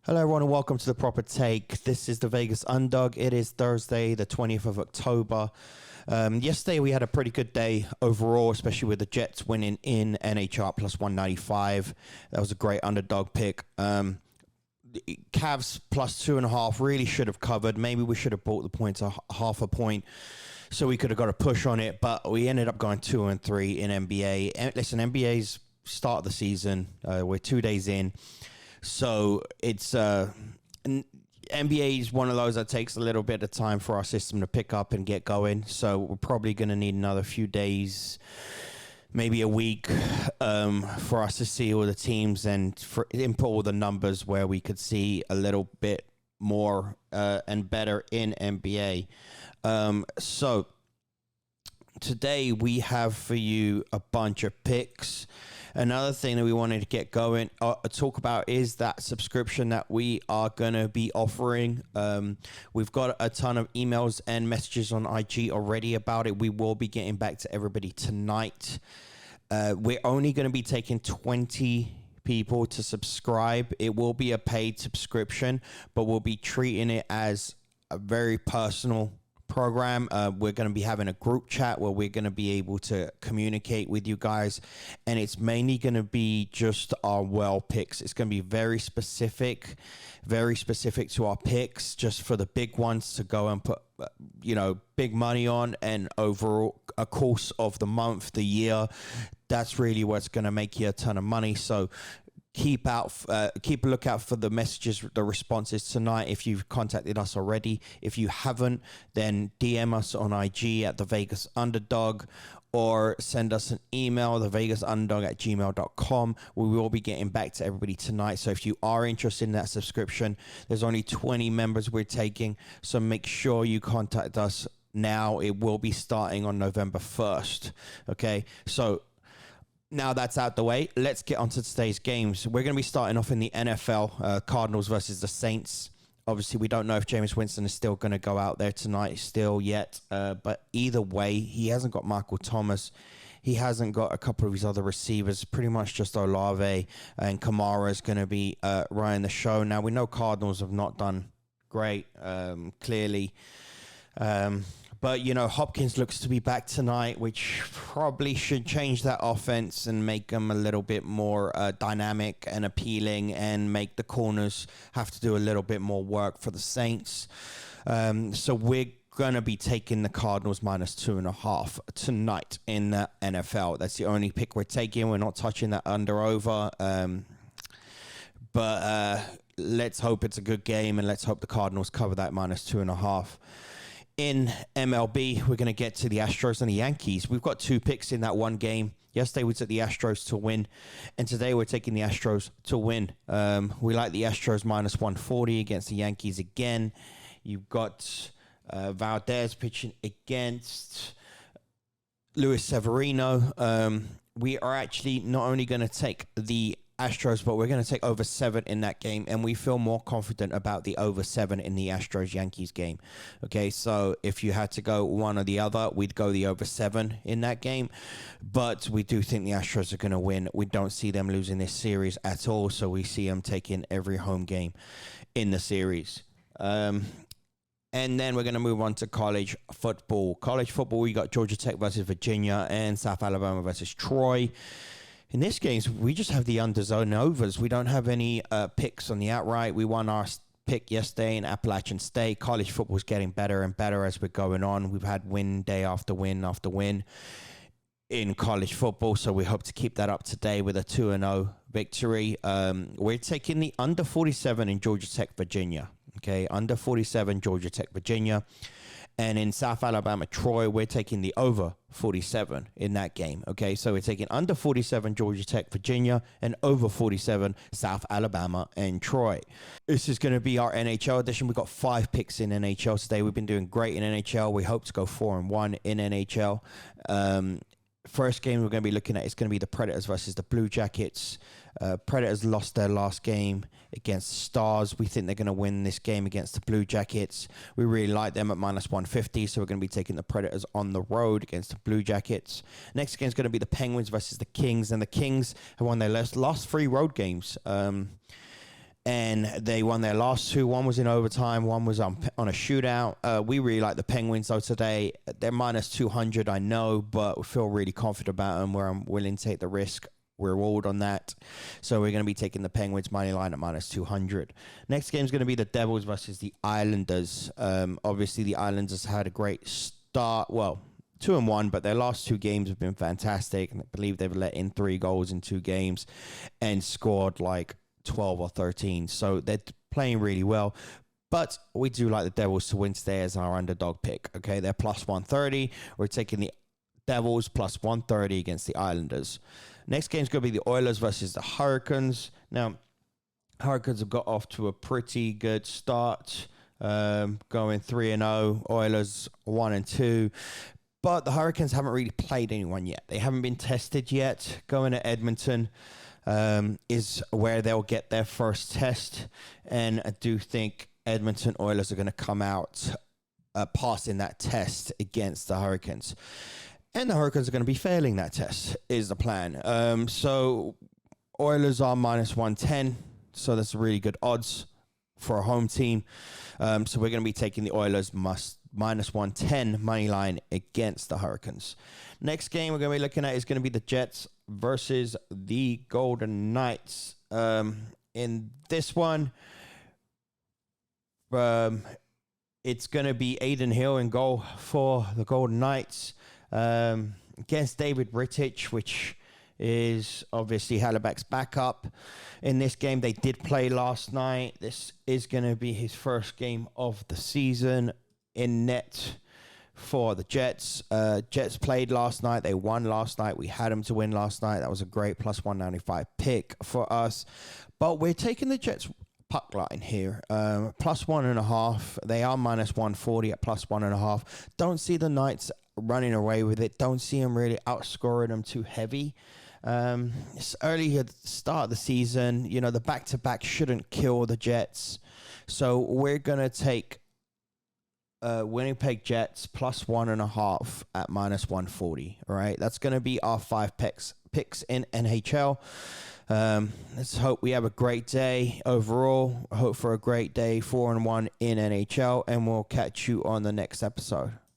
Hello, everyone, and welcome to the Proper Take. This is the Vegas Underdog. It is Thursday, the 20th of October. Yesterday, we had a pretty good day overall, especially with the Jets winning in NHL plus 195. That was a great underdog pick. Cavs plus 2.5 really should have covered. Maybe we should have bought the points a half a point, so we could have got a push on it, but we ended up going 2-3 in NBA. And listen, NBA's start of the season. We're 2 days in. So it's NBA is one of those that takes a little bit of time for our system to pick up and get going. So we're probably going to need another few days, maybe a week, for us to see all the teams and for input all the numbers where we could see a little bit more and better in NBA. So today we have for you a bunch of picks. Another thing that we wanted to get going, talk about is that subscription that we are going to be offering. We've got a ton of emails and messages on IG already about it. We will be getting back to everybody tonight. We're only going to be taking 20 people to subscribe. It will be a paid subscription, but we'll be treating it as a very personal program. We're going to be having a group chat where we're going to be able to communicate with you guys, and it's mainly going to be just our well picks. It's going to be very specific to our picks, just for the big ones to go and put big money on, and overall a course of the month, the year, that's really what's going to make you a ton of money. So keep a lookout for the messages, the responses tonight if you've contacted us already. If you haven't, then DM us on IG at the Vegas Underdog, or send us an email, thevegasunderdog@gmail.com. We will be getting back to everybody tonight. So if you are interested in that subscription, there's only 20 members we're taking, so make sure you contact us now. It will be starting on November 1st. Okay, so now that's out the way, let's get on to today's games. We're going to be starting off in the NFL, Cardinals versus the Saints. Obviously, we don't know if Jameis Winston is still going to go out there tonight still yet. But either way, he hasn't got Michael Thomas. He hasn't got a couple of his other receivers, pretty much just Olave, and Kamara is going to be running the show. Now, we know Cardinals have not done great, clearly. But, Hopkins looks to be back tonight, which probably should change that offense and make them a little bit more dynamic and appealing, and make the corners have to do a little bit more work for the Saints. So we're going to be taking the Cardinals minus 2.5 tonight in the NFL. That's the only pick we're taking. We're not touching that under-over. But let's hope it's a good game, and let's hope the Cardinals cover that minus 2.5. In MLB, we're going to get to the Astros and the Yankees. We've got two picks in that one game. Yesterday, we took the Astros to win, and today we're taking the Astros to win. We like the Astros minus 140 against the Yankees again. You've got Valdez pitching against Luis Severino. We are actually not only going to take the Astros, but we're going to take over 7 in that game, and we feel more confident about the over 7 in the Astros-Yankees game. Okay, so if you had to go one or the other, we'd go the over 7 in that game, but we do think the Astros are going to win. We don't see them losing this series at all, so we see them taking every home game in the series. And then we're going to move on to college football. College football, we got Georgia Tech versus Virginia and South Alabama versus Troy. In this game, we just have the unders and overs. We don't have any picks on the outright. We won our pick yesterday in Appalachian State. College football is getting better and better as we're going on. We've had win day after win after win in college football, so we hope to keep that up today with a 2-0 victory. We're taking the under 47 in Georgia Tech, Virginia. Okay, under 47, Georgia Tech, Virginia. And in South Alabama, Troy, we're taking the over 47 in that game. Okay, so we're taking under 47, Georgia Tech, Virginia, and over 47, South Alabama and Troy. This is going to be our NHL edition. We've got 5 picks in NHL today. We've been doing great in NHL. We hope to go 4-1 in NHL. First game we're going to be looking at is going to be the Predators versus the Blue Jackets. Predators lost their last game against the Stars. We think they're going to win this game against the Blue Jackets. We really like them at minus 150, so we're going to be taking the Predators on the road against the Blue Jackets. Next game is going to be the Penguins versus the Kings, and the Kings have won their last 3 road games. and they won their last two. One was in overtime, one was on a shootout. We really like the Penguins, though, today. They're minus 200, I know, but we feel really confident about them, where I'm willing to take the risk reward on that. So we're going to be taking the Penguins money line at minus 200. Next game is going to be the Devils versus the Islanders. Obviously, the Islanders had a great start. Well, 2-1, but their last two games have been fantastic. And I believe they've let in 3 goals in 2 games and scored like 12 or 13. So they're playing really well. But we do like the Devils to win today as our underdog pick. Okay, they're plus 130. We're taking the Devils plus 130 against the Islanders. Next game is going to be the Oilers versus the Hurricanes. Now, Hurricanes have got off to a pretty good start, going 3-0. Oilers 1-2. But the Hurricanes haven't really played anyone yet. They haven't been tested yet. Going to Edmonton is where they'll get their first test. And I do think Edmonton Oilers are going to come out passing that test against the Hurricanes. And the Hurricanes are going to be failing that test, is the plan. So Oilers are minus 110. So that's really good odds for a home team. So we're going to be taking the Oilers minus 110 money line against the Hurricanes. Next game we're going to be looking at is going to be the Jets versus the Golden Knights. In this one, it's going to be Aiden Hill in goal for the Golden Knights against David Rittich, which is obviously Halleback's backup. In this game, they did play last night. This is going to be his first game of the season in net for the Jets. Jets played last night. They won last night. We had them to win last night. That was a great plus 195 pick for us. But we're taking the Jets puck line here. Plus 1.5. They are minus 140 at plus 1.5. Don't see the Knights running away with it. Don't see them really outscoring them too heavy. It's early at the start of the season. You know, the back-to-back shouldn't kill the Jets. So we're going to take Winnipeg Jets plus 1.5 at minus 140. All right, that's going to be our 5 picks in NHL. Let's hope we have a great day overall. Hope for a great day, 4-1 in NHL, and we'll catch you on the next episode.